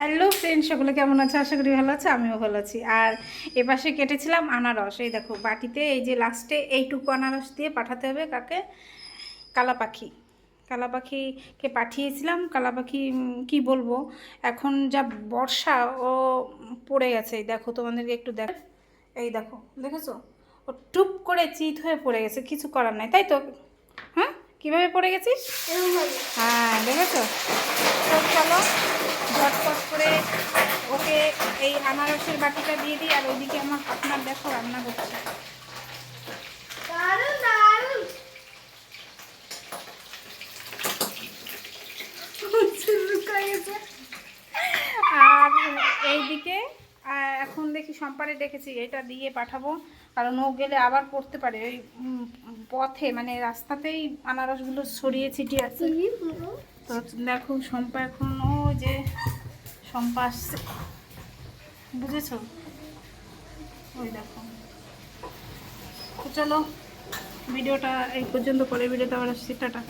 Hello friend, সকলে কেমন আছে? আশা করি ভালো আছে, আমিও ভালো আছি। আর এপাশে কেটেছিলাম আনারস, এই দেখো বাটিতে, এই যে লাস্টে এইটুকু আনারস দিয়ে পাঠাতে হবে কাকে? কালা পাখি। কালা পাখিকে পাঠিয়েছিলাম। কালা পাখি কি বলবো, এখন যা বর্ষা ও পড়ে গেছে। এই দেখো, তোমাদেরকে একটু দেখ, এই দেখো, দেখেছো? ও টুপ করে চিত হয়ে পড়ে গেছে, কিছু করার নাই, তাই তো? হ্যাঁ, কীভাবে পড়ে গেছিস? হ্যাঁ, দেখেছো? তো চলো ঝটপট করে ওকে এই আনারসের বাটিটা দিয়ে দিই। আর ওইদিকে আপনার দেখো রান্না করছে। আর এইদিকে এখন দেখি সম্পারে ডেকেছি, এটা দিয়ে পাঠাবো, কারণ ও গেলে আবার পড়তে পারে। ওই পথে মানে রাস্তাতেই আনারসগুলো ছড়িয়ে ছিটিয়ে আছে। তো দেখো সম্পা এখন, ও যে সম্পা আসছে, বুঝেছো? ওই দেখো। তো চলো ভিডিওটা এই পর্যন্ত, পরে ভিডিওতে আবার আসছি, টাটা।